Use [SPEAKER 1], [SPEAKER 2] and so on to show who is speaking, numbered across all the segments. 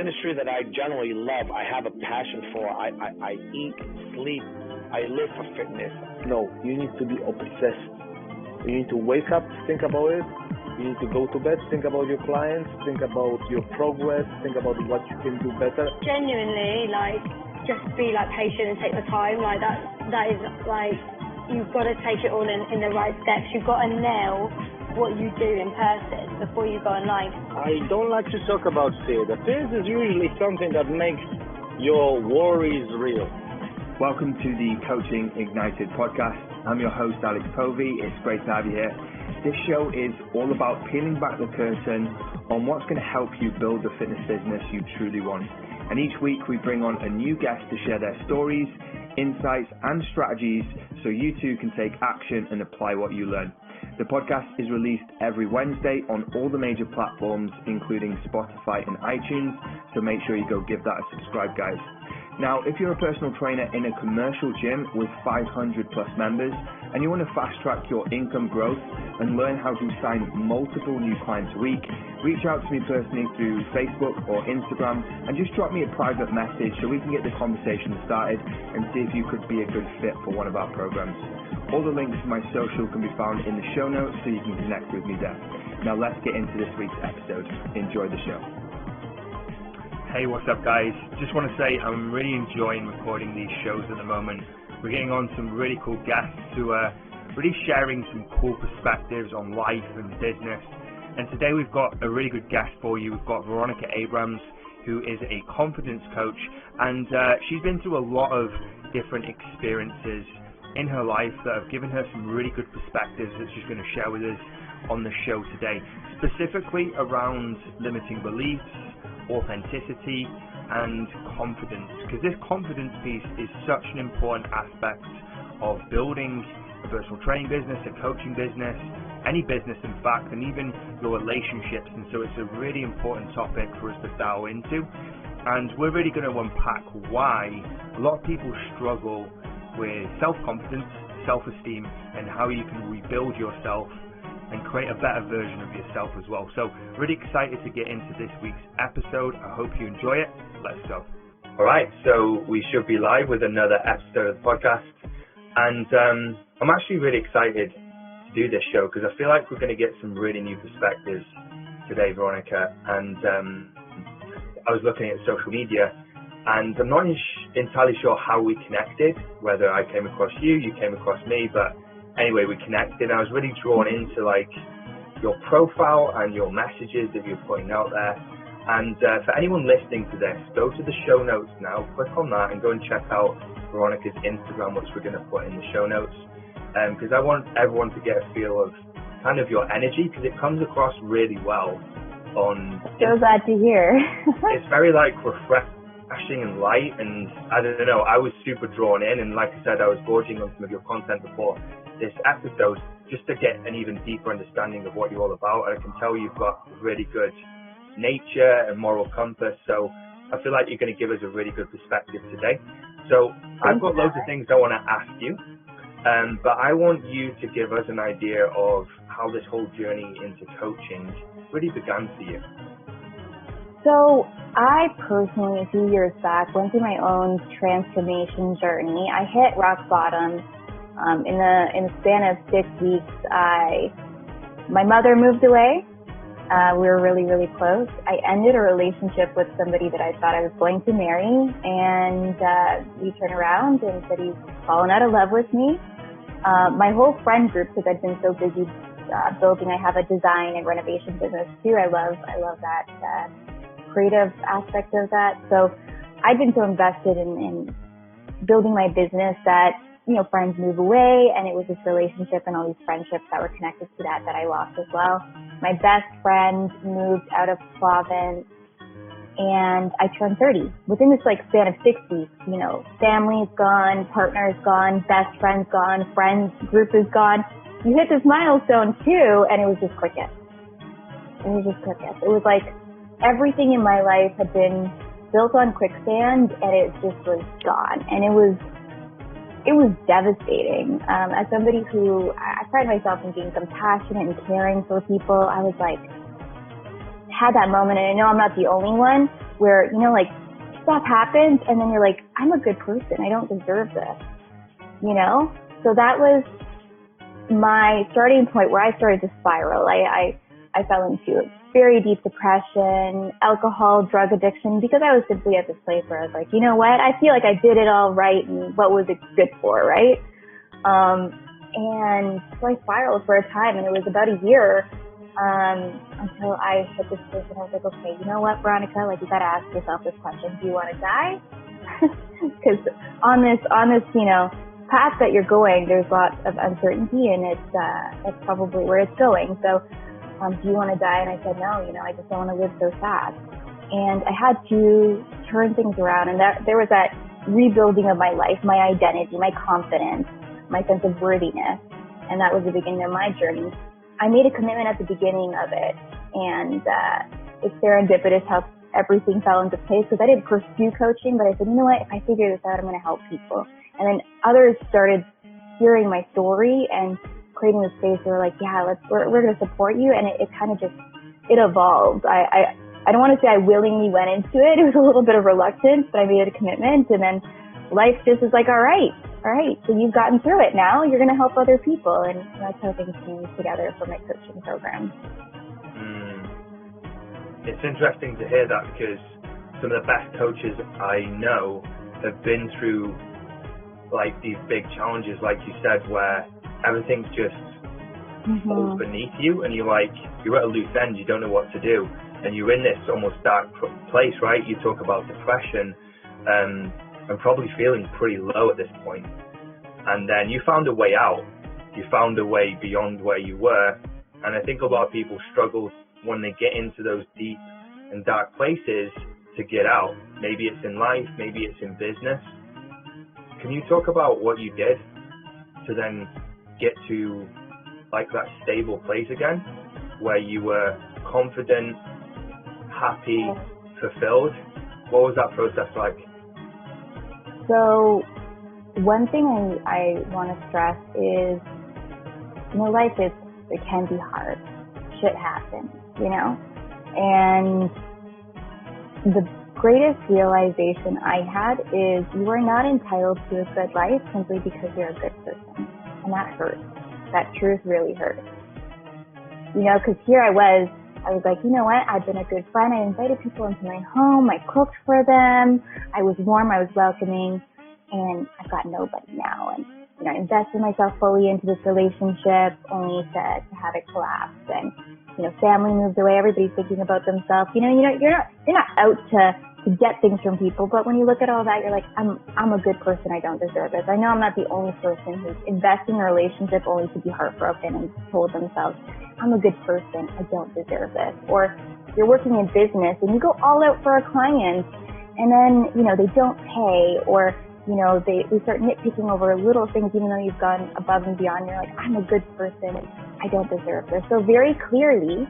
[SPEAKER 1] industry that I generally love. I have a passion for. I eat, sleep, I live for fitness.
[SPEAKER 2] No, you need to be obsessed. You need to wake up, think about it. You need to go to bed, think about your clients, think about your progress, think about what you can do better.
[SPEAKER 3] Genuinely, like, just be like patient and take the time. Like that is like, you've got to take it all in the right steps. You've got to nail what you do in person before you go online.
[SPEAKER 1] I don't like to talk about fear. The fear is usually something that makes your worries real.
[SPEAKER 4] Welcome to the Coaching Ignited podcast. I'm your host, Alex Povey. It's great to have you here. This show is all about peeling back the curtain on what's going to help you build the fitness business you truly want. And each week we bring on a new guest to share their stories, insights, and strategies so you too can take action and apply what you learn. The podcast is released every Wednesday on all the major platforms, including Spotify and iTunes, so make sure you go give that a subscribe, guys. Now, if you're a personal trainer in a commercial gym with 500 plus members and you want to fast track your income growth and learn how to sign multiple new clients a week, reach out to me personally through Facebook or Instagram and just drop me a private message so we can get the conversation started and see if you could be a good fit for one of our programs. All the links to my social can be found in the show notes so you can connect with me there. Now let's get into this week's episode. Enjoy the show. Hey, what's up, guys? Just want to say I'm really enjoying recording these shows at the moment. We're getting on some really cool guests who are really sharing some cool perspectives on life and business. And today we've got a really good guest for you. We've got Veronika Abrams, who is a confidence coach, and she's been through a lot of different experiences in her life that have given her some really good perspectives that she's going to share with us on the show today, specifically around limiting beliefs, authenticity and confidence, because this confidence piece is such an important aspect of building a personal training business, a coaching business, any business in fact, and even your relationships. And so it's a really important topic for us to dial into, and we're really going to unpack why a lot of people struggle with self-confidence, self-esteem, and how you can rebuild yourself and create a better version of yourself as well. So really excited to get into this week's episode. I hope you enjoy it. Let's go. All right, so we should be live with another episode of the podcast. And I'm actually really excited to do this show because I feel like we're going to get some really new perspectives today, Veronika. And I was looking at social media and I'm not entirely sure how we connected, whether I came across you, you came across me, but anyway, we connected. I was really drawn into like your profile and your messages that you're putting out there. And for anyone listening to this, go to the show notes now, click on that and go and check out Veronika's Instagram, which we're going to put in the show notes. Because I want everyone to get a feel of kind of your energy, because it comes across really well on...
[SPEAKER 5] So glad to hear.
[SPEAKER 4] It's very like refreshing and light, and I don't know, I was super drawn in, and like I said, I was gorging on some of your content before this episode just to get an even deeper understanding of what you're all about. And I can tell you've got really good nature and moral compass, so I feel like you're going to give us a really good perspective today. So I've got loads of things I want to ask you, but I want you to give us an idea of how this whole journey into coaching really began for you.
[SPEAKER 5] So I personally, a few years back, went through my own transformation journey. I hit rock bottom. In the span of 6 weeks, my mother moved away. We were really, really close. I ended a relationship with somebody that I thought I was going to marry, and he turned around and said he's fallen out of love with me. My whole friend group, because I've been so busy building, I have a design and renovation business too. I love that creative aspect of that. So I've been so invested in building my business that, you know, friends move away, and it was this relationship and all these friendships that were connected to that I lost as well. My best friend moved out of province, and I turned 30. Within this like span of 6 weeks, you know, family's gone, partner's gone, best friend's gone, friends group is gone. You hit this milestone too, and it was just crickets. It was like everything in my life had been built on quicksand, and it just was gone. And it was devastating. As somebody who, I pride myself in being compassionate and caring for people, I was like, had that moment, and I know I'm not the only one, where, you know, like stuff happens and then you're like, I'm a good person. I don't deserve this, you know? So that was my starting point where I started to spiral. I fell into very deep depression, alcohol, drug addiction, because I was simply at this place where I was like, you know what? I feel like I did it all right, and what was it good for, right? And so I spiraled for a time, and it was about a year until I hit this place and I was like, okay, you know what, Veronika? Like, you got to ask yourself this question: do you want to die? Because on this, you know, path that you're going, there's lots of uncertainty, and it's probably where it's going. So, do you want to die? And I said, no, you know, I just don't want to live so fast. And I had to turn things around, and there was that rebuilding of my life, my identity, my confidence, my sense of worthiness, and that was the beginning of my journey. I made a commitment at the beginning of it, and it's serendipitous how everything fell into place, because I didn't pursue coaching, but I said, you know what, if I figure this out, I'm going to help people. And then others started hearing my story and creating a space where like, yeah, we're going to support you. And it kind of just, it evolved. I don't want to say I willingly went into it. It was a little bit of reluctance, but I made a commitment, and then life just is like, all right, so you've gotten through it. Now you're going to help other people. And that's how things came together for my coaching program.
[SPEAKER 4] It's interesting to hear that, because some of the best coaches I know have been through like these big challenges, like you said, where everything just falls beneath you, and you're at a loose end, you don't know what to do, and you're in this almost dark place, right? You talk about depression, and probably feeling pretty low at this point, and then you found a way out. You found a way beyond where you were, and I think a lot of people struggle when they get into those deep and dark places to get out. Maybe it's in life, maybe it's in business. Can you talk about what you did to then get to like that stable place again, where you were confident, happy, fulfilled? What was that process like?
[SPEAKER 5] So one thing I want to stress is, you know, life it can be hard. Shit happens, you know? And the greatest realization I had is you are not entitled to a good life simply because you're a good person. And that hurts. That truth really hurts. You know, because here I was like, you know what? I've been a good friend. I invited people into my home. I cooked for them. I was warm. I was welcoming. And I've got nobody now. And, you know, I invested myself fully into this relationship only to have it collapse. And, you know, family moved away. Everybody's thinking about themselves. You know, you're not out to get things from people, but when you look at all that, you're like, I'm a good person. I don't deserve this. I know I'm not the only person who's investing in a relationship only to be heartbroken and told themselves, I'm a good person. I don't deserve this. Or you're working in business and you go all out for a client, and then, you know, they don't pay, or, you know, they start nitpicking over little things even though you've gone above and beyond. You're like, I'm a good person. I don't deserve this. So very clearly,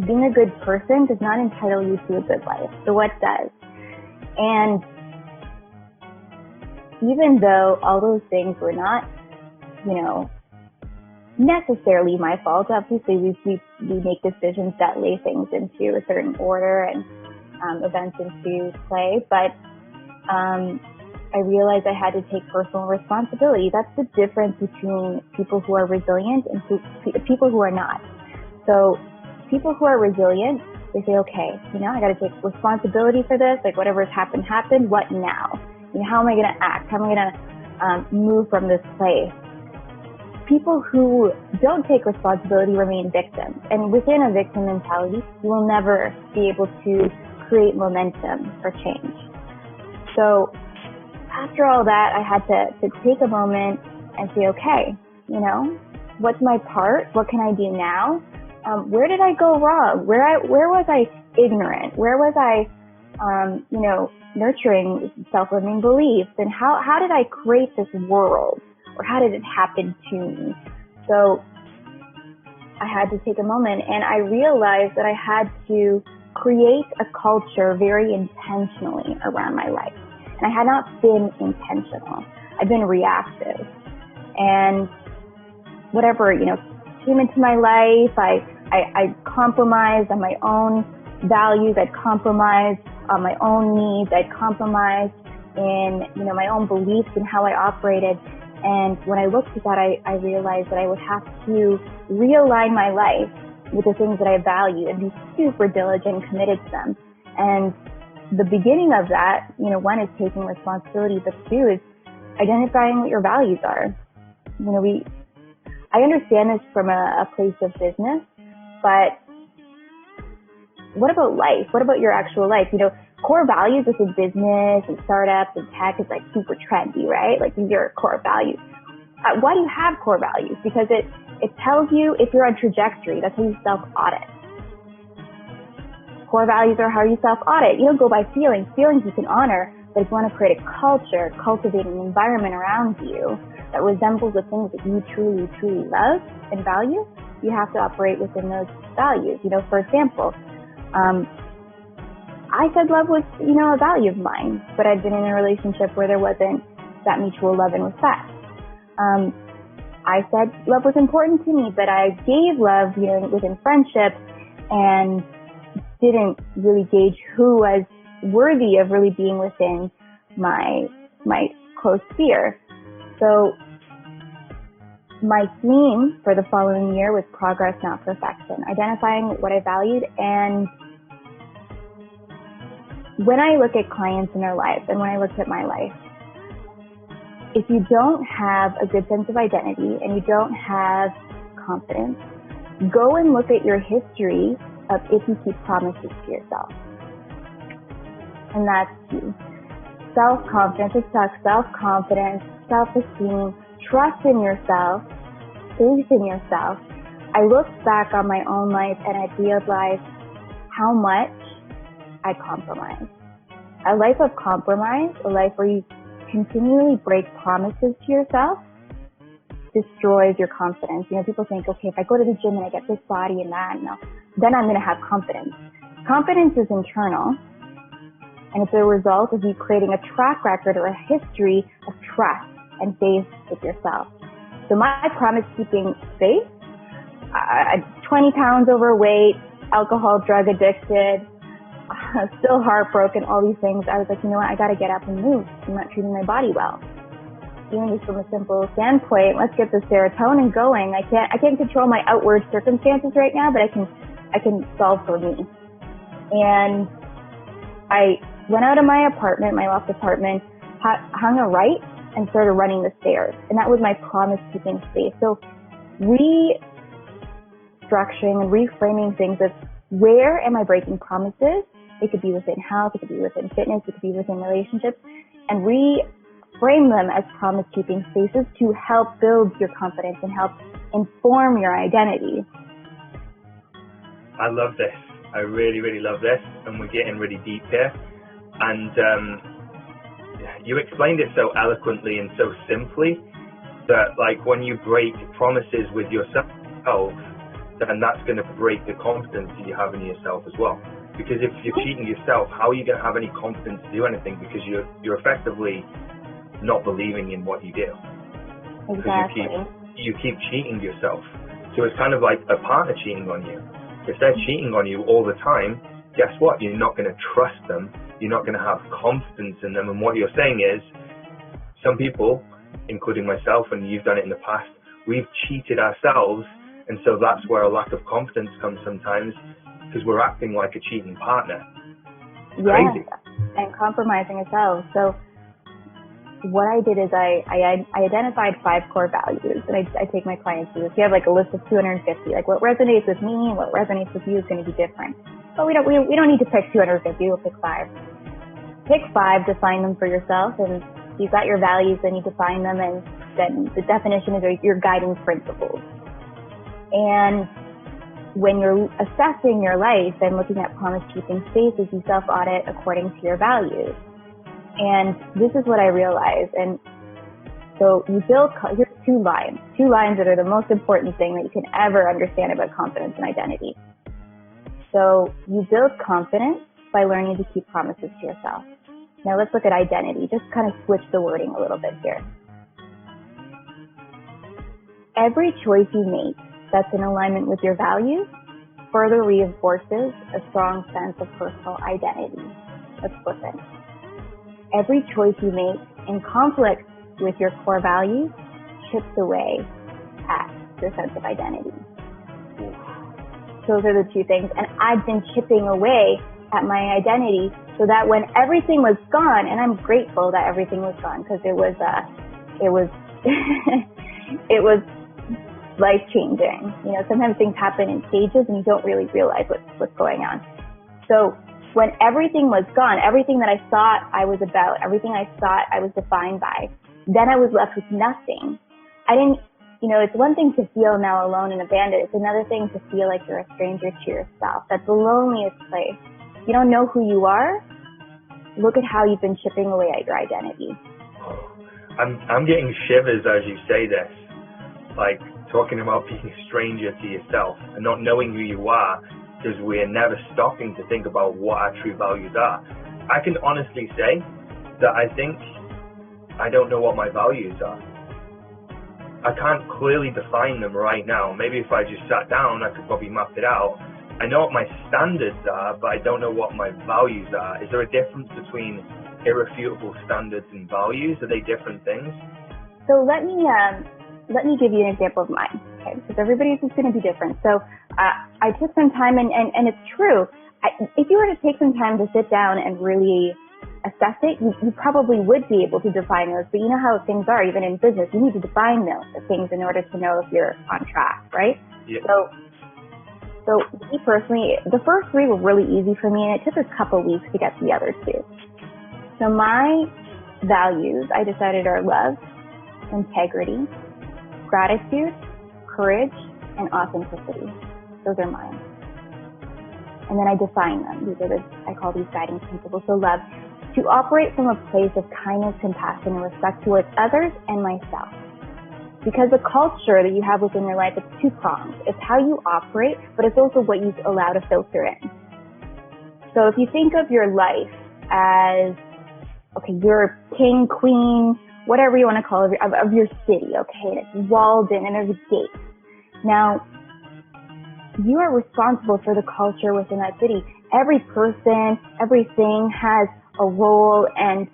[SPEAKER 5] being a good person does not entitle you to a good life. So what does? And even though all those things were not, you know, necessarily my fault, obviously we make decisions that lay things into a certain order and events into play, but I realized I had to take personal responsibility. That's the difference between people who are resilient and people who are not. So people who are resilient, they say, okay, you know, I got to take responsibility for this. Like, whatever has happened. What now? You know, how am I going to act? How am I going to move from this place? People who don't take responsibility remain victims. And within a victim mentality, you will never be able to create momentum for change. So after all that, I had to take a moment and say, okay, you know, what's my part? What can I do now? Where did I go wrong? Where was I ignorant? Where was I, you know, nurturing self-limiting beliefs? And how did I create this world? Or how did it happen to me? So I had to take a moment, and I realized that I had to create a culture very intentionally around my life. And I had not been intentional. I've been reactive. And whatever, you know, came into my life, I compromised on my own values. I'd compromised on my own needs. I'd compromised in, my own beliefs and how I operated. And when I looked at that, I realized that I would have to realign my life with the things that I value and be super diligent and committed to them. And the beginning of that, one is taking responsibility, but two is identifying what your values are. I understand this from a place of business, but what about life? What about your actual life? Core values within business and startups and tech is like super trendy, right? Like these are core values. Why do you have core values? Because it tells you if you're on trajectory. That's how you self-audit. Core values are how you self-audit. You don't go by feelings. Feelings you can honor, but if you want to create a culture, cultivate an environment around you that resembles the things that you truly, truly love and value, you have to operate within those values. For example, I said love was, a value of mine, but I'd been in a relationship where there wasn't that mutual love and respect. I said love was important to me, but I gave love, within friendship and didn't really gauge who was worthy of really being within my close sphere. So my theme for the following year was progress, not perfection, identifying what I valued. And when I look at clients in their life and when I looked at my life, if you don't have a good sense of identity and you don't have confidence, go and look at your history of if you keep promises to yourself. And that's key. Self-confidence, it sucks. Self-confidence, self-esteem, trust in yourself, faith in yourself. I looked back on my own life and I realized how much I compromised. A life of compromise, a life where you continually break promises to yourself, destroys your confidence. People think, okay, if I go to the gym and I get this body and that, then I'm going to have confidence. Confidence is internal, and it's a result of you creating a track record or a history of trust and faith with yourself. So my promise-keeping faith, 20 pounds overweight, alcohol, drug addicted, still heartbroken, all these things. I was like, I got to get up and move. I'm not treating my body well. Even just from a simple standpoint, let's get the serotonin going. I can't control my outward circumstances right now, but I can solve for me. And I went out of my apartment, my loft apartment, hung a right, and started running the stairs. And that was my promise-keeping space. So restructuring and reframing things of where am I breaking promises? It could be within health, it could be within fitness, it could be within relationships, and reframe them as promise-keeping spaces to help build your confidence and help inform your identity.
[SPEAKER 4] I love this. I really, really love this, and we're getting really deep here. And you explained it so eloquently and so simply that, like, when you break promises with yourself, then that's going to break the confidence that you have in yourself as well. Because if you're cheating yourself, how are you going to have any confidence to do anything? Because you're effectively not believing in what you do.
[SPEAKER 5] Exactly.
[SPEAKER 4] Because you keep cheating yourself. So it's kind of like a partner cheating on you. If they're cheating on you all the time, guess what? You're not going to trust them. You're not going to have confidence in them. And what you're saying is, some people, including myself, and you've done it in the past, we've cheated ourselves. And so that's where a lack of confidence comes sometimes, because we're acting like a cheating partner. Crazy.
[SPEAKER 5] And compromising ourselves. So what I did is I identified 5 core values, and I take my clients through this. You have like a list of 250, like what resonates with me and what resonates with you is going to be different. But we don't need to pick 250, we'll pick 5. Pick 5, define them for yourself, and you've got your values, then you define them, and then the definition is your guiding principles. And when you're assessing your life and looking at promise-keeping spaces, you self-audit according to your values. And this is what I realized. And so you build, here's 2 lines that are the most important thing that you can ever understand about confidence and identity. So you build confidence by learning to keep promises to yourself. Now let's look at identity. Just kind of switch the wording a little bit here. Every choice you make that's in alignment with your values further reinforces a strong sense of personal identity. let's listen. Every choice you make in conflict with your core values chips away at your sense of identity. Those are the two things. And I've been chipping away at my identity so that when everything was gone, and I'm grateful that everything was gone because it was it was life changing. You know, sometimes things happen in stages and you don't really realize what's going on. So when everything was gone, everything that I thought I was about, everything I thought I was defined by, then I was left with nothing. It's one thing to feel now alone and abandoned. It's another thing to feel like you're a stranger to yourself. That's the loneliest place. You don't know who you are. Look at how you've been chipping away at your identity.
[SPEAKER 4] I'm getting shivers as you say this. Like talking about being a stranger to yourself and not knowing who you are, because we're never stopping to think about what our true values are. I can honestly say that I think I don't know what my values are. I can't clearly define them right now. Maybe if I just sat down, I could probably map it out. I know what my standards are, but I don't know what my values are. Is there a difference between irrefutable standards and values? Are they different things?
[SPEAKER 5] So let me give you an example of mine, okay? Because everybody's is going to be different. So I took some time, and it's true. If you were to take some time to sit down and really assess it, you probably would be able to define those. But you know how things are, even in business, you need to define those things in order to know if you're on track, right?
[SPEAKER 4] Yeah.
[SPEAKER 5] So me personally, the first three were really easy for me, and it took a couple weeks to get to the other two. So my values, I decided, are love, integrity, gratitude, courage, and authenticity. Those are mine. And then I define them. I call these guiding principles. So love, to operate from a place of kindness, compassion, and respect towards others and myself. Because the culture that you have within your life, it's two-pronged. It's how you operate, but it's also what you allow to filter in. So if you think of your life as, okay, you're king, queen, whatever you want to call it, of your city, okay, and it's walled in and there's a gate. Now, you are responsible for the culture within that city. Every person, everything has a role and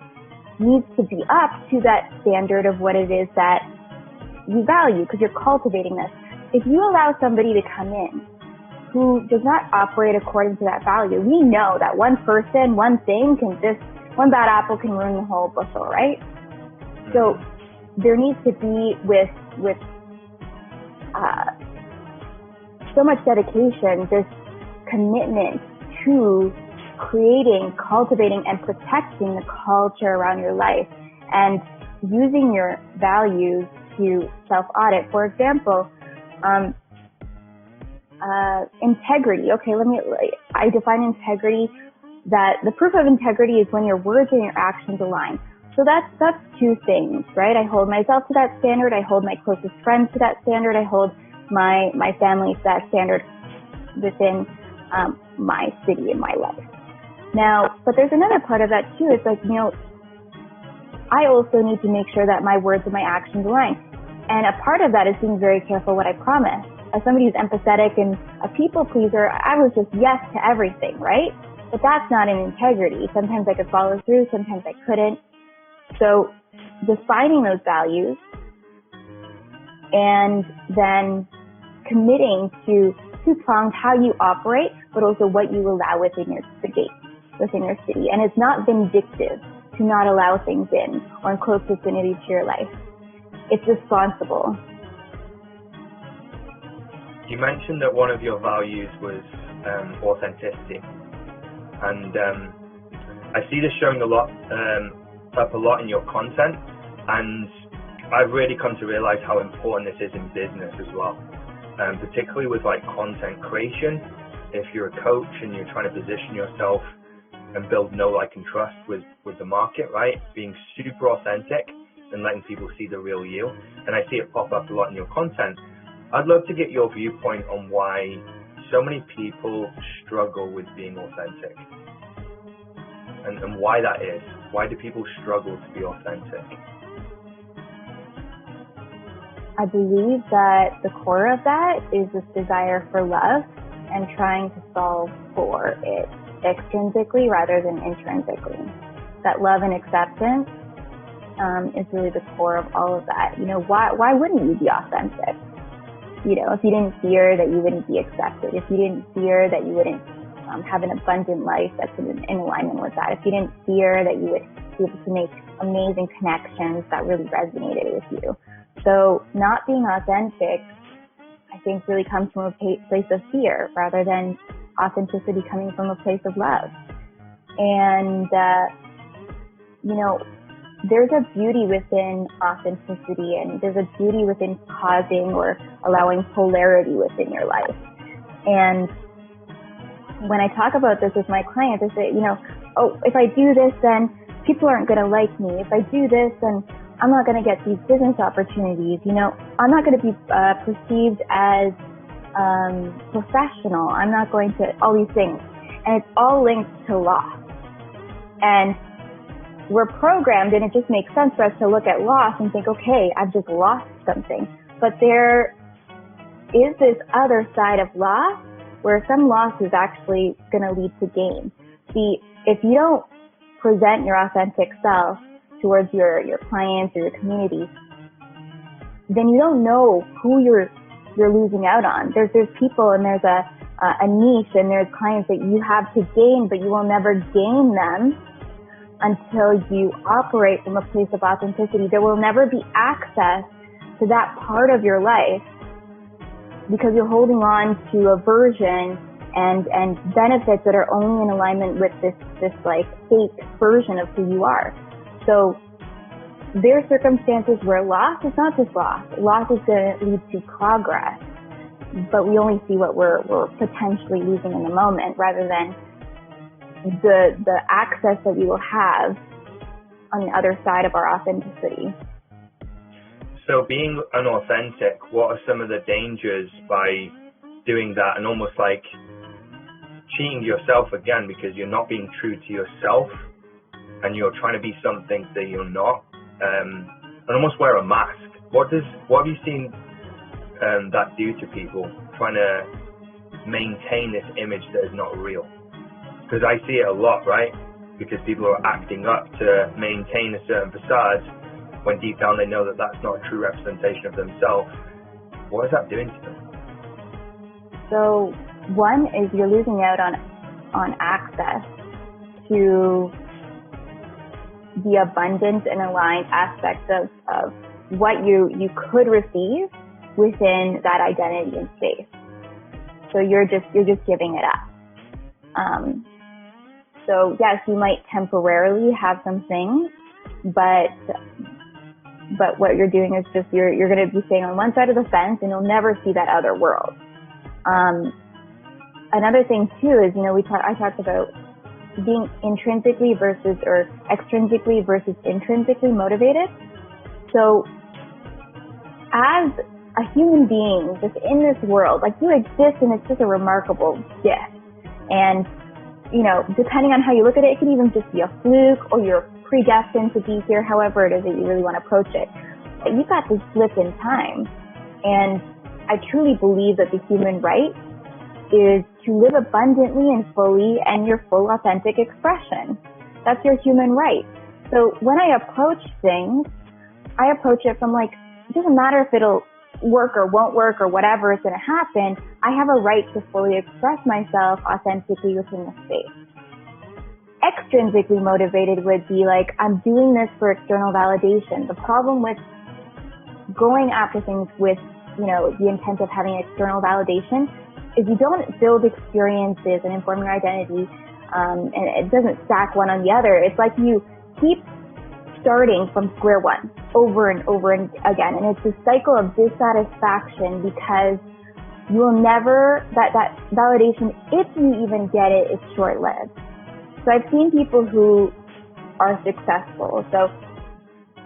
[SPEAKER 5] needs to be up to that standard of what it is that you value, because you're cultivating this. If you allow somebody to come in who does not operate according to that value, we know that one person, one bad apple can ruin the whole bushel, right? So there needs to be with so much dedication, this commitment to creating, cultivating, and protecting the culture around your life, and using your values to self-audit. For example, integrity. Okay, I define integrity that the proof of integrity is when your words and your actions align. So that's two things, right? I hold myself to that standard. I hold my closest friends to that standard. I hold my family to that standard within my city and my life. Now, but there's another part of that too. It's like, I also need to make sure that my words and my actions align. And a part of that is being very careful what I promise. As somebody who's empathetic and a people pleaser, I was just yes to everything, right? But that's not an integrity. Sometimes I could follow through, sometimes I couldn't. So defining those values and then committing to two-pronged how you operate, but also what you allow within your city. And it's not vindictive to not allow things in or in close vicinity to your life. It's responsible.
[SPEAKER 4] You mentioned that one of your values was authenticity, and I see this showing up a lot in your content, and I've really come to realize how important this is in business as well, particularly with like content creation. If you're a coach and you're trying to position yourself and build know, like, and trust with the market, right? Being super authentic and letting people see the real you. And I see it pop up a lot in your content. I'd love to get your viewpoint on why so many people struggle with being authentic and why that is. Why do people struggle to be authentic?
[SPEAKER 5] I believe that the core of that is this desire for love and trying to solve for it extrinsically rather than intrinsically. That love and acceptance is really the core of all of that. You know, why wouldn't you be authentic? You know, if you didn't fear that you wouldn't be accepted, if you didn't fear that you wouldn't have an abundant life that's in alignment with that, if you didn't fear that you would be able to make amazing connections that really resonated with you. So not being authentic, I think, really comes from a place of fear rather than authenticity coming from a place of love. And, you know, there's a beauty within authenticity, and there's a beauty within causing or allowing polarity within your life. And when I talk about this with my clients, I say, you know, oh, if I do this, then people aren't going to like me. If I do this, then I'm not going to get these business opportunities. You know, I'm not going to be perceived as professional. I'm not going to, all these things. And it's all linked to loss. And we're programmed, and it just makes sense for us to look at loss and think, okay, I've just lost something. But there is this other side of loss where some loss is actually going to lead to gain. See, if you don't present your authentic self towards your clients or your community, then you don't know who you're losing out on. There's people, and there's a niche, and there's clients that you have to gain, but you will never gain them until you operate from a place of authenticity. There will never be access to that part of your life because you're holding on to a version and benefits that are only in alignment with this like fake version of who you are. So there are circumstances where loss is not just loss. Loss is going to lead to progress, but we only see what we're potentially losing in the moment rather than the access that we will have on the other side of our authenticity.
[SPEAKER 4] So being unauthentic, what are some of the dangers by doing that and almost like cheating yourself again because you're not being true to yourself and you're trying to be something that you're not, and almost wear a mask? What have you seen that do to people trying to maintain this image that is not real? Because I see it a lot, right? Because people are acting up to maintain a certain facade when deep down they know that that's not a true representation of themselves. What is that doing to them?
[SPEAKER 5] So one is you're losing out on access to the abundant and aligned aspects of what you could receive within that identity and space. So you're just giving it up. So yes, you might temporarily have some things, but what you're doing is just you're going to be staying on one side of the fence, and you'll never see that other world. Another thing too is, you know, I talked about being intrinsically versus or extrinsically versus intrinsically motivated. So as a human being just in this world, like, you exist, and it's just a remarkable gift. And you know, depending on how you look at it, it could even just be a fluke, or you're predestined to be here, however it is that you really want to approach it. But you've got this blip in time. And I truly believe that the human right is to live abundantly and fully and your full authentic expression. That's your human right. So when I approach things, I approach it from like, it doesn't matter if it'll work or won't work or whatever is going to happen. I have a right to fully express myself authentically within the space. Extrinsically motivated would be like, I'm doing this for external validation. The problem with going after things with, you know, the intent of having external validation is you don't build experiences and inform your identity, and it doesn't stack one on the other. It's like you keep starting from square one over and over and again, and it's a cycle of dissatisfaction because you will never, that validation, if you even get it, is short-lived. So I've seen people who are successful. So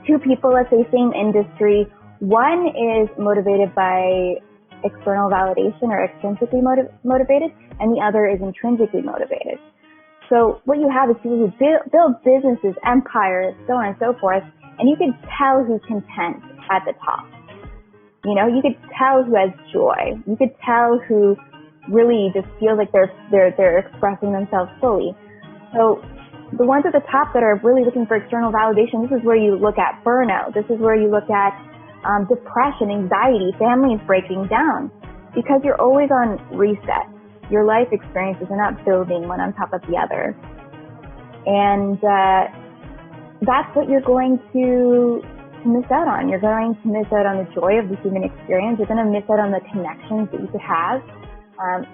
[SPEAKER 5] two people, let's say same industry, one is motivated by external validation or extrinsically motivated, and the other is intrinsically motivated. So what you have is people who build businesses, empires, so on and so forth, and you can tell who's content at the top. You know, you could tell who has joy. You could tell who really just feels like they're expressing themselves fully. So the ones at the top that are really looking for external validation, this is where you look at burnout. This is where you look at depression, anxiety, families breaking down, because you're always on reset. Your life experiences are not building one on top of the other. And that's what you're going to miss out on. You're going to miss out on the joy of the human experience. You're going to miss out on the connections that you could have.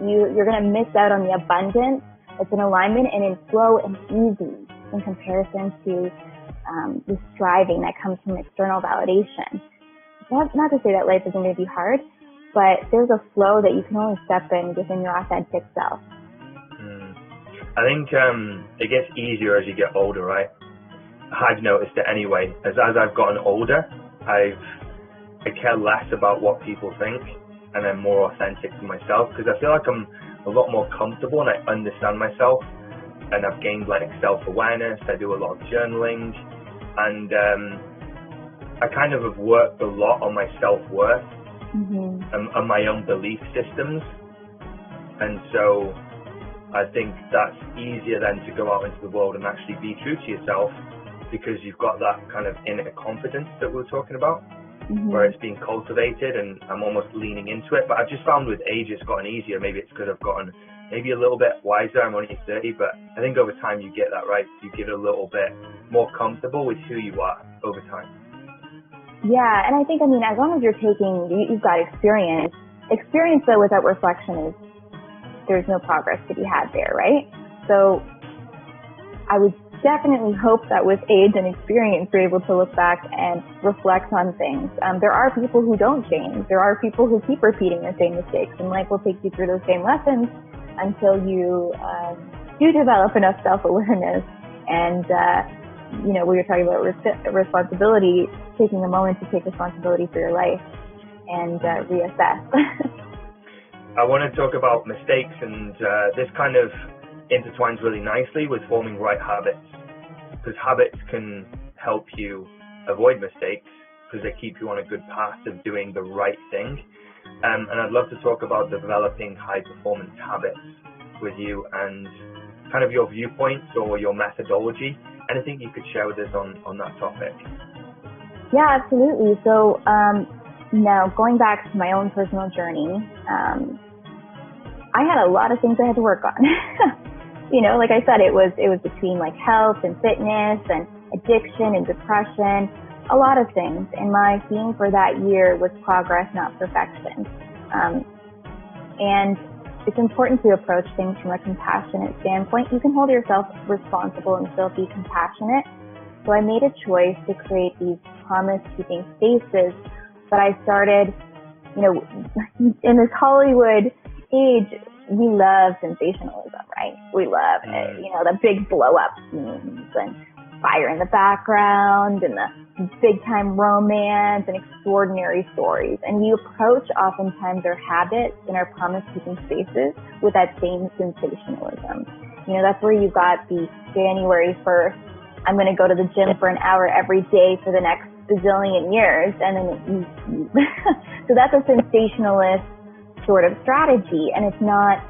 [SPEAKER 5] You're going to miss out on the abundance that's in alignment and in flow and easy in comparison to the striving that comes from external validation. Not to say that life isn't going to be hard, but there's a flow that you can only step in within your authentic self.
[SPEAKER 4] I think it gets easier as you get older, right? I've noticed it anyway. As I've gotten older, I care less about what people think, and I'm more authentic to myself, because I feel like I'm a lot more comfortable and I understand myself, and I've gained like self-awareness. I do a lot of journaling, and I kind of have worked a lot on my self-worth and my own belief systems, and so I think that's easier then to go out into the world and actually be true to yourself, because you've got that kind of inner confidence that we were talking about, where it's being cultivated, and I'm almost leaning into it. But I've just found with age it's gotten easier. Maybe it's because I've gotten maybe a little bit wiser. I'm only 30, but I think over time you get that, right? You get a little bit more comfortable with who you are over time.
[SPEAKER 5] Yeah, and I think, as long as you've got experience though without reflection there's no progress to be had there, right? So I would definitely hope that with age and experience you're able to look back and reflect on things. There are people who don't change. There are people who keep repeating the same mistakes, and life will take you through those same lessons until you do develop enough self-awareness and when you're talking about responsibility, taking a moment to take responsibility for your life and reassess.
[SPEAKER 4] I want to talk about mistakes, and this kind of intertwines really nicely with forming right habits, because habits can help you avoid mistakes because they keep you on a good path of doing the right thing. And I'd love to talk about developing high performance habits with you and kind of your viewpoints or your methodology. Anything you could share with us on that topic?
[SPEAKER 5] Yeah, absolutely. So now going back to my own personal journey, I had a lot of things I had to work on. Like I said, it was between like health and fitness and addiction and depression, a lot of things. And my theme for that year was progress, not perfection. And it's important to approach things from a compassionate standpoint. You can hold yourself responsible and still be compassionate. So I made a choice to create these promise-keeping spaces, but I started, in this Hollywood age, we love sensationalism, right? We love, the big blow-up scenes and fire in the background and the big-time romance and extraordinary stories. And we approach oftentimes our habits and our promise-keeping spaces with that same sensationalism. That's where you got the January 1st, I'm going to go to the gym for an hour every day for the next bazillion years. And then so that's a sensationalist sort of strategy, and it's not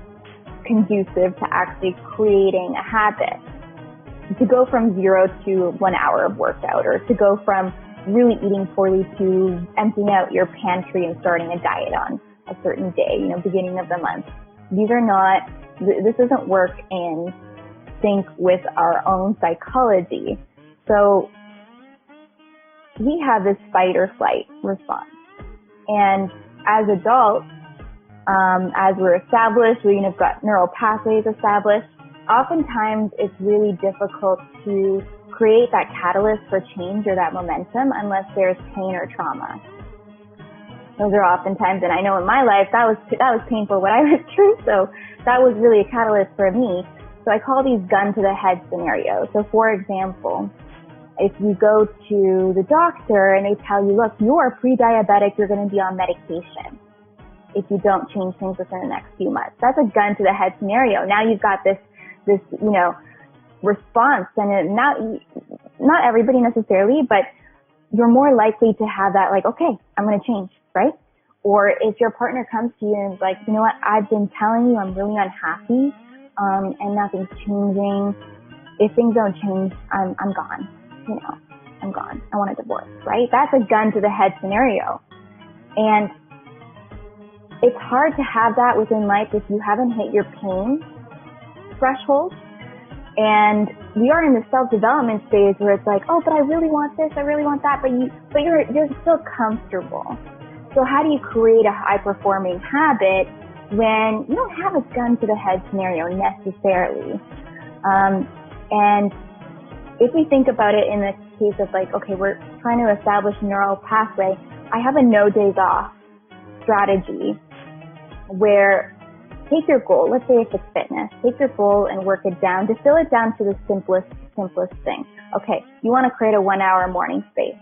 [SPEAKER 5] conducive to actually creating a habit. To go from 0 to 1 hour of workout, or to go from really eating poorly to emptying out your pantry and starting a diet on a certain day, beginning of the month. This doesn't work in sync with our own psychology. So we have this fight or flight response. And as adults, as we're established, we've got neural pathways established, oftentimes it's really difficult to create that catalyst for change or that momentum unless there's pain or trauma. Those are oftentimes, and I know in my life that was painful when I was through, so that was really a catalyst for me. So I call these gun to the head scenarios. So for example, if you go to the doctor and they tell you, look, you are pre-diabetic, you're going to be on medication if you don't change things within the next few months. That's a gun to the head scenario. Now you've got this response, and not everybody necessarily, but you're more likely to have that, like, okay, I'm going to change, right? Or if your partner comes to you and is like, you know what, I've been telling you I'm really unhappy, and nothing's changing. If things don't change, I'm gone. I'm gone. I want a divorce, right? That's a gun to the head scenario. And it's hard to have that within life if you haven't hit your pain threshold. And we are in the self-development phase where it's like, oh, but I really want this, I really want that, but you're still comfortable. So how do you create a high-performing habit when you don't have a gun to the head scenario necessarily? And if we think about it in the case of like, okay, we're trying to establish a neural pathway, I have a no days off strategy where take your goal, let's say if it's fitness, take your goal and work it down, distill it down to the simplest thing. Okay, you want to create a 1 hour morning space.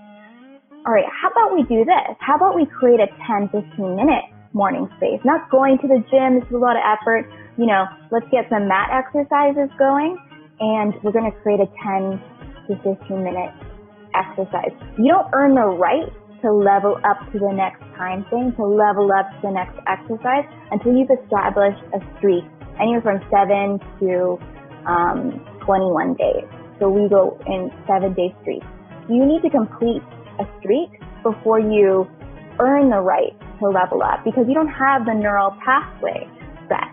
[SPEAKER 5] All right, how about we do this? How about we create a 10-15 minute morning space? Not going to the gym, this is a lot of effort. Let's get some mat exercises going, and we're going to create a 10 to 15 minute exercise. You don't earn the right to level up to the next time thing, to level up to the next exercise until you've established a streak, anywhere from 7 to 21 days. So we go in 7-day streaks. You need to complete a streak before you earn the right to level up, because you don't have the neural pathway set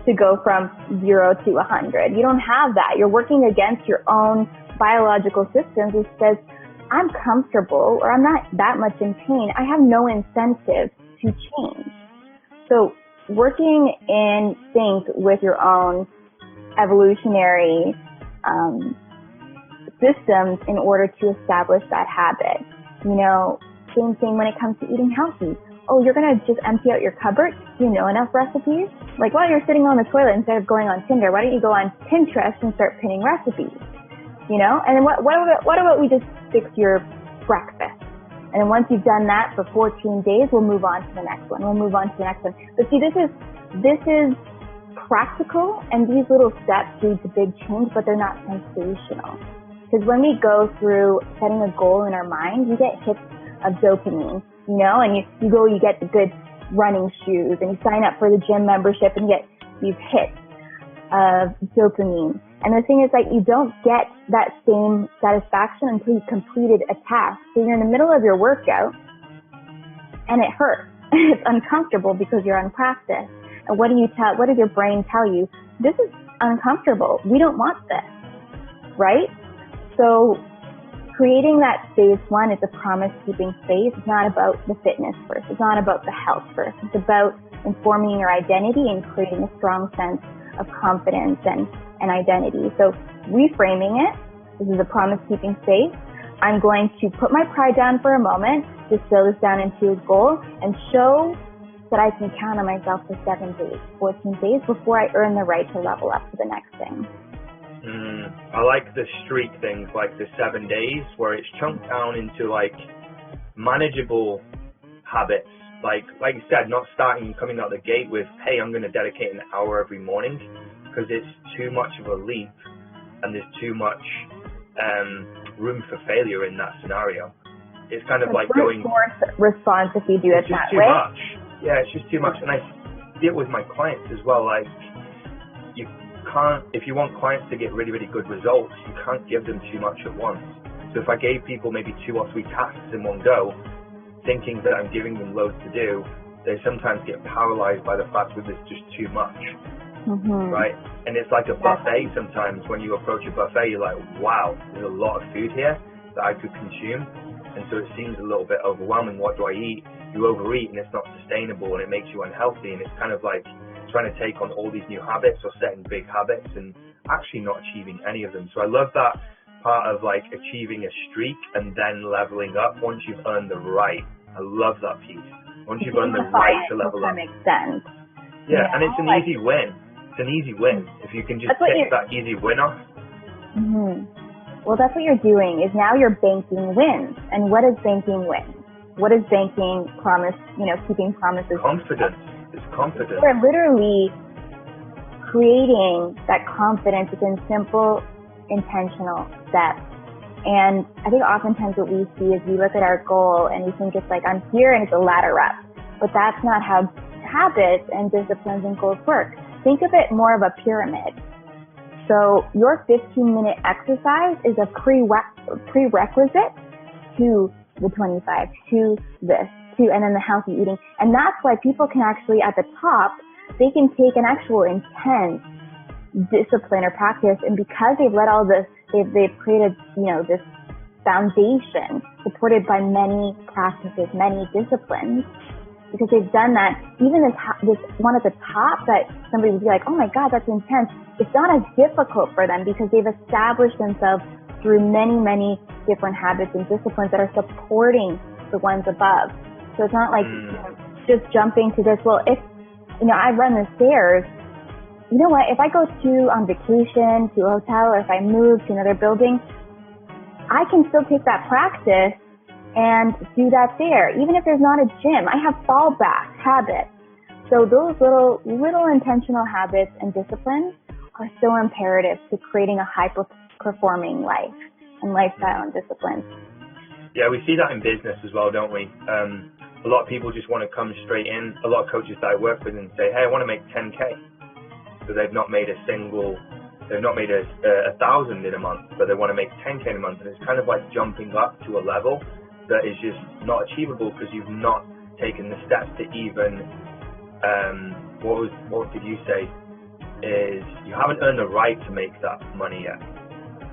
[SPEAKER 5] to go from 0 to 100. You don't have that. You're working against your own biological systems, which says, I'm comfortable or I'm not that much in pain. I have no incentive to change. So working in sync with your own evolutionary systems in order to establish that habit. Same thing when it comes to eating healthy. Oh, you're going to just empty out your cupboard? Do you know enough recipes? Like while you're sitting on the toilet, instead of going on Tinder, why don't you go on Pinterest and start pinning recipes? And then what about we just fix your breakfast? And then once you've done that for 14 days, we'll move on to the next one. But see, this is practical, and these little steps lead to big change, but they're not sensational. Because when we go through setting a goal in our mind, you get hits of dopamine, and you get the good running shoes, and you sign up for the gym membership and get these hits of dopamine. And the thing is, you don't get that same satisfaction until you've completed a task. So you're in the middle of your workout, and it hurts. It's uncomfortable because you're unpracticed. And what does your brain tell you? This is uncomfortable. We don't want this, right? So creating that phase one is a promise-keeping phase. It's not about the fitness first. It's not about the health first. It's about informing your identity and creating a strong sense of confidence and identity. So reframing it, this is a promise-keeping phase. I'm going to put my pride down for a moment, distill this down into a goal, and show that I can count on myself for 7 days, 14 days before I earn the right to level up to the next thing.
[SPEAKER 4] I like the streak things, like the 7 days, where it's chunked down into manageable habits. Like you said, not coming out the gate with, hey, I'm going to dedicate an hour every morning, because it's too much of a leap and there's too much room for failure in that scenario. It's kind of like going force
[SPEAKER 5] response if you do it that way.
[SPEAKER 4] Much. Yeah, it's just too much. And I see it with my clients as well. Like, you can't, if you want clients to get really, really good results, you can't give them too much at once. So if I gave people maybe 2 or 3 tasks in one go, thinking that I'm giving them loads to do, they sometimes get paralyzed by the fact that there's just too much. Right? And it's like a buffet sometimes. When you approach a buffet, you're like, wow, there's a lot of food here that I could consume. And so it seems a little bit overwhelming. What do I eat? You overeat and it's not sustainable and it makes you unhealthy. And it's kind of like trying to take on all these new habits or setting big habits and actually not achieving any of them. So I love that part of achieving a streak and then leveling up once you've earned the right. I love that piece. Once you've earned the right to level up.
[SPEAKER 5] That makes sense.
[SPEAKER 4] Yeah, and it's an easy win. It's an easy win if you can just take that easy win off.
[SPEAKER 5] Well, that's what you're doing, is now you're banking wins. And what is banking wins? What is banking keeping promises?
[SPEAKER 4] Confidence. It's confidence.
[SPEAKER 5] We're literally creating that confidence within simple, intentional steps. And I think oftentimes what we see is we look at our goal and we think it's like, I'm here and it's a ladder up. but that's not how habits and disciplines and goals work. Think of it more of a pyramid. So your 15-minute exercise is a prerequisite to the 25, to this, and then the healthy eating. And that's why people can actually, at the top, they can take an actual intense discipline or practice, and because they've let all this, they've created, this foundation supported by many practices, many disciplines, because they've done that. Even this one at the top that somebody would be like, oh my God, that's intense. It's not as difficult for them because they've established themselves through many, many different habits and disciplines that are supporting the ones above. So it's not like just jumping to this. Well, if, I run the stairs, you know what, if I go on vacation to a hotel, or if I move to another building, I can still take that practice and do that there. Even if there's not a gym, I have fallback habits. So those little intentional habits and disciplines are so imperative to creating a high-performing life and lifestyle and disciplines.
[SPEAKER 4] Yeah, we see that in business as well, don't we? A lot of people just want to come straight in. A lot of coaches that I work with and say, hey, I want to make 10K. So they've not made a 1,000 in a month, but they want to make 10K in a month. And it's kind of like jumping up to a level that is just not achievable because you've not taken the steps to even, what did you say, is you haven't earned the right to make that money yet.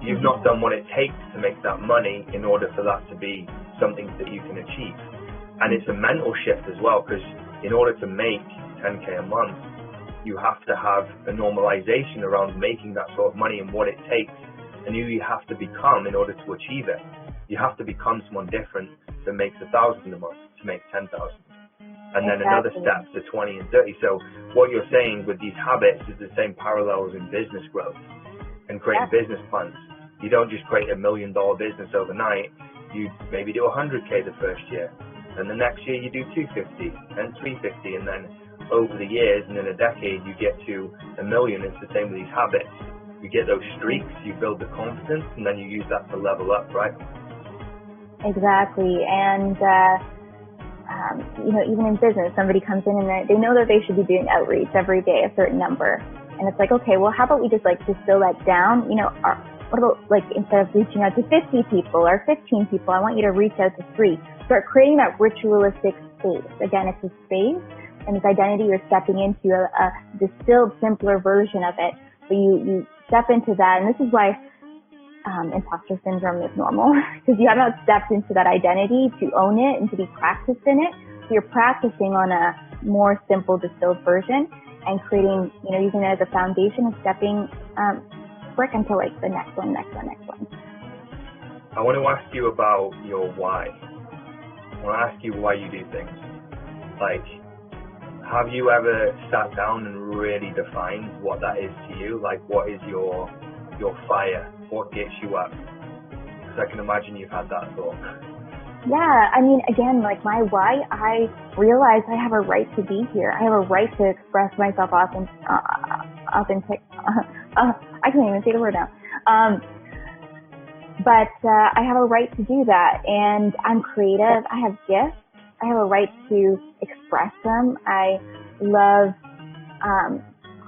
[SPEAKER 4] You've not done what it takes to make that money in order for that to be something that you can achieve. And it's a mental shift as well, because in order to make 10K a month, you have to have a normalization around making that sort of money and what it takes and who you have to become in order to achieve it. You have to become someone different that makes 1,000 a month to make 10,000. And then another step to 20 and 30. So what you're saying with these habits is the same parallels in business growth and creating business plans. You don't just create $1 million business overnight. You maybe do 100K the first year. And the next year you do 250 and 350. And then over the years and in a decade, you get to $1 million. It's the same with these habits. You get those streaks, you build the confidence, and then you use that to level up, right?
[SPEAKER 5] Exactly. And, even in business, somebody comes in and they know that they should be doing outreach every day, a certain number. And it's like, okay, well, how about we just distill that down? What about instead of reaching out to 50 people or 15 people, I want you to reach out to 3. Start creating that ritualistic space. Again, it's a space and this identity you're stepping into a distilled, simpler version of it. But you step into that, and this is why imposter syndrome is normal, because you have not stepped into that identity to own it and to be practiced in it. So you're practicing on a more simple, distilled version and creating, using it as a foundation and stepping brick into the next one.
[SPEAKER 4] I want to ask you about your why. I want to ask you why you do things. Have you ever sat down and really defined what that is to you? What is your fire? What gets you up? Because I can imagine you've had that thought.
[SPEAKER 5] Yeah, again, my why, I realize I have a right to be here. I have a right to express myself authentic. I can't even say the word now. But I have a right to do that, and I'm creative. I have gifts. I have a right to express them. I love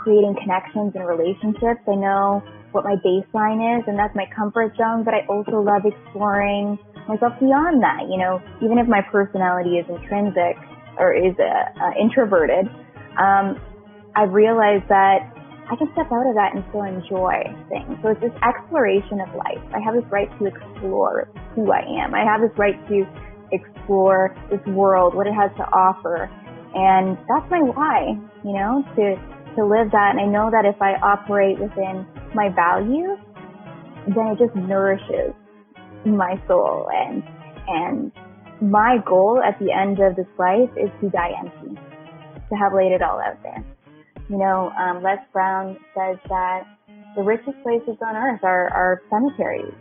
[SPEAKER 5] creating connections and relationships. I know what my baseline is, and that's my comfort zone, but I also love exploring myself beyond that. Even if my personality is intrinsic or is introverted, I've realized that I can step out of that and still enjoy things. So it's this exploration of life. I have this right to explore who I am. I have this right to explore this world, what it has to offer. And that's my why, to live that. And I know that if I operate within my values, then it just nourishes my soul. And my goal at the end of this life is to die empty, to have laid it all out there. Les Brown says that the richest places on earth are cemeteries.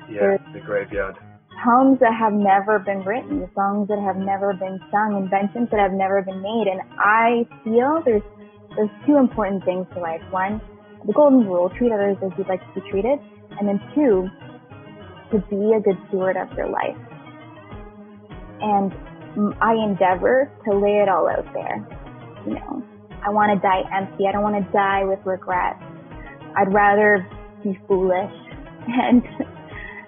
[SPEAKER 4] Yeah, the graveyard.
[SPEAKER 5] Poems that have never been written, songs that have never been sung, inventions that have never been made. And I feel there's 2 important things to life. 1, the golden rule, treat others as you'd like to be treated. And then 2, to be a good steward of your life. And I endeavor to lay it all out there. You know, I want to die empty. I don't want to die with regret. I'd rather be foolish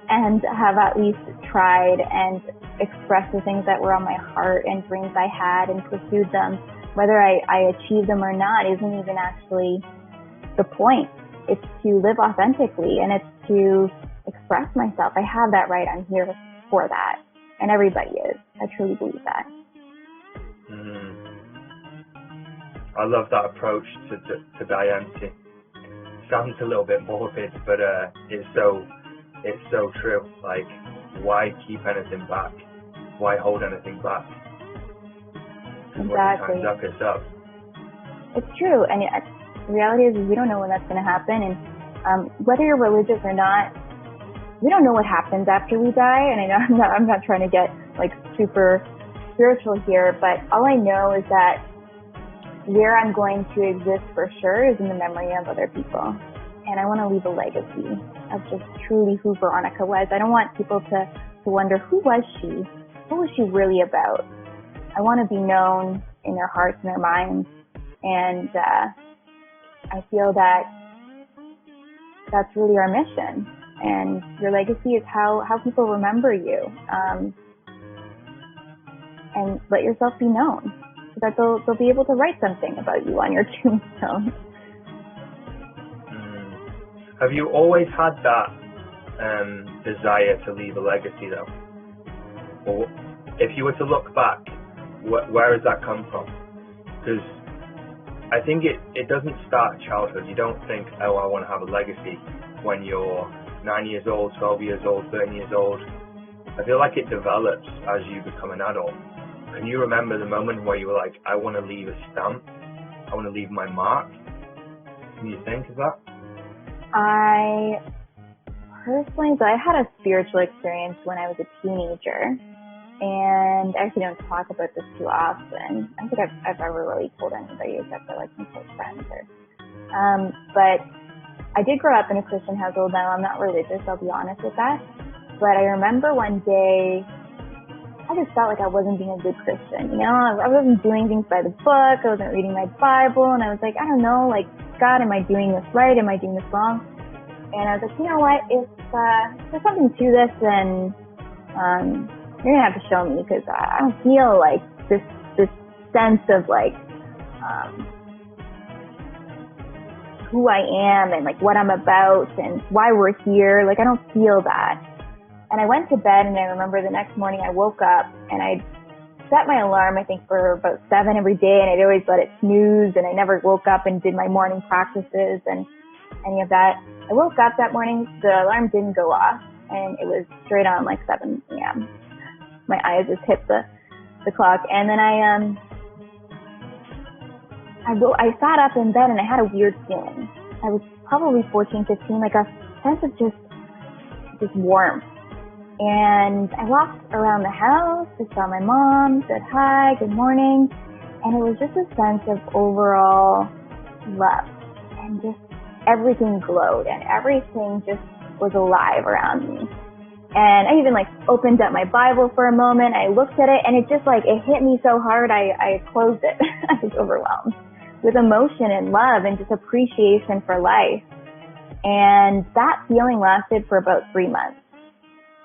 [SPEAKER 5] and have at least tried and expressed the things that were on my heart and dreams I had and pursued them. Whether I achieve them or not isn't even actually the point. It's to live authentically, and it's to express myself. I have that right. I'm here for that. And everybody is. I truly believe that.
[SPEAKER 4] I love that approach to die empty. Sounds a little bit morbid, but it's so true. Like, why keep anything back? Why hold anything back?
[SPEAKER 5] Exactly.
[SPEAKER 4] When the time's up, it's up. It's
[SPEAKER 5] true, and the reality is we don't know when that's going to happen. And whether you're religious or not, we don't know what happens after we die. And I know I'm not trying to get like super spiritual here, but all I know is that where I'm going to exist for sure is in the memory of other people. And I want to leave a legacy of just truly who Veronika was. I don't want people to wonder, who was she? What was she really about? I want to be known in their hearts and their minds. And I feel that that's really our mission. And your legacy is how people remember you. And let yourself be known so that they'll be able to write something about you on your tombstone.
[SPEAKER 4] Have you always had that desire to leave a legacy, though? Or if you were to look back, where has that come from? Because I think it doesn't start childhood. You don't think, oh, I want to have a legacy when you're 9 years old, 12 years old, 13 years old. I feel like it develops as you become an adult. Can you remember the moment where you were like, I want to leave a stamp? I want to leave my mark? Can you think of that?
[SPEAKER 5] I had a spiritual experience when I was a teenager. And I actually don't talk about this too often. I don't think I've ever really told anybody except for like some close friends. But I did grow up in a Christian household. Now I'm not religious, I'll be honest with that. But I remember one day, I just felt like I wasn't being a good Christian. You know, I wasn't doing things by the book. I wasn't reading my Bible. And I was like, I don't know, like, God, am I doing this right? Am I doing this wrong? And I was like, you know what? If there's something to this, then you're going to have to show me, because I don't feel like this sense of like who I am and like what I'm about and why we're here. Like, I don't feel that. And I went to bed, and I remember the next morning I woke up and I set my alarm, I think, for about 7 every day, and I'd always let it snooze, and I never woke up and did my morning practices and any of that. I woke up that morning, the alarm didn't go off, and it was straight on like 7 a.m. My eyes just hit the clock, and then I sat up in bed and I had a weird feeling. I was probably 14, 15, like a sense of just warmth. And I walked around the house, I saw my mom, said hi, good morning, and it was just a sense of overall love, and just everything glowed, and everything just was alive around me. And I even like opened up my Bible for a moment, I looked at it, and it just like, it hit me so hard, I closed it. I was overwhelmed with emotion and love and just appreciation for life. And that feeling lasted for about 3 months.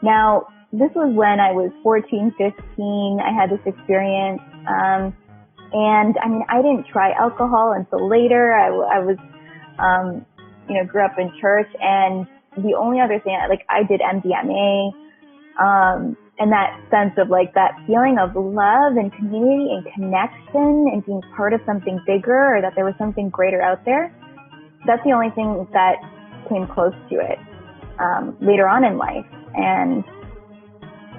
[SPEAKER 5] Now, this was when I was 14, 15. I had this experience. And I mean, I didn't try alcohol until later. I was, grew up in church, and the only other thing, like, I did MDMA, and that sense of like that feeling of love and community and connection and being part of something bigger, or that there was something greater out there. That's the only thing that came close to it, later on in life. And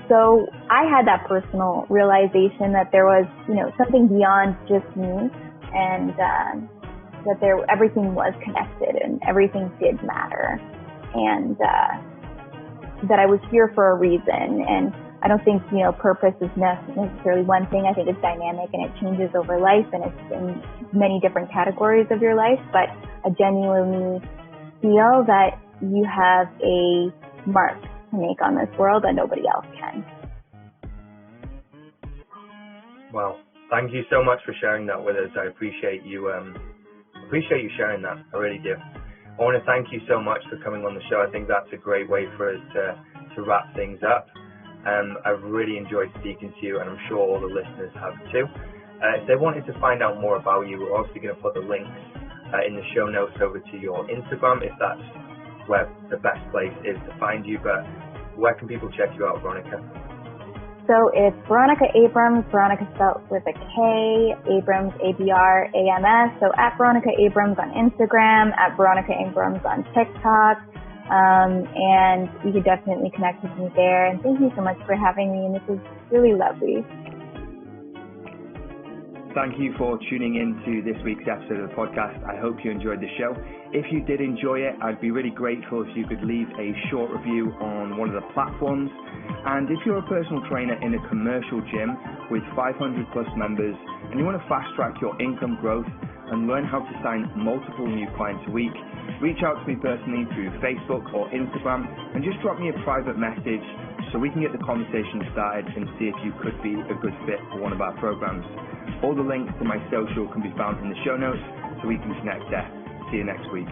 [SPEAKER 5] so I had that personal realization that there was, something beyond just me, and that everything was connected and everything did matter, and that I was here for a reason. And I don't think, purpose is necessarily one thing. I think it's dynamic and it changes over life, and it's in many different categories of your life. But I genuinely feel that you have a mark to make on this world that nobody else can.
[SPEAKER 4] Well, thank you so much for sharing that with us. I appreciate you sharing that. I really do. I want to thank you so much for coming on the show. I think that's a great way for us to wrap things up. I've really enjoyed speaking to you, and I'm sure all the listeners have too. If they wanted to find out more about you, we're obviously going to put the links in the show notes over to your Instagram, if that's where the best place is to find you. But where can people check you out, Veronika?
[SPEAKER 5] So it's Veronika Abrams, Veronika spelled with a K, Abrams, A-B-R-A-M-S. So at Veronika Abrams on Instagram, at Veronika Abrams on TikTok. And you could definitely connect with me there. And thank you so much for having me. And this was really lovely.
[SPEAKER 4] Thank you for tuning in to this week's episode of the podcast. I hope you enjoyed the show. If you did enjoy it, I'd be really grateful if you could leave a short review on one of the platforms. And if you're a personal trainer in a commercial gym with 500 plus members and you want to fast track your income growth and learn how to sign multiple new clients a week, reach out to me personally through Facebook or Instagram and just drop me a private message so we can get the conversation started and see if you could be a good fit for one of our programs. All the links to my social can be found in the show notes, so we can connect there. See you next week.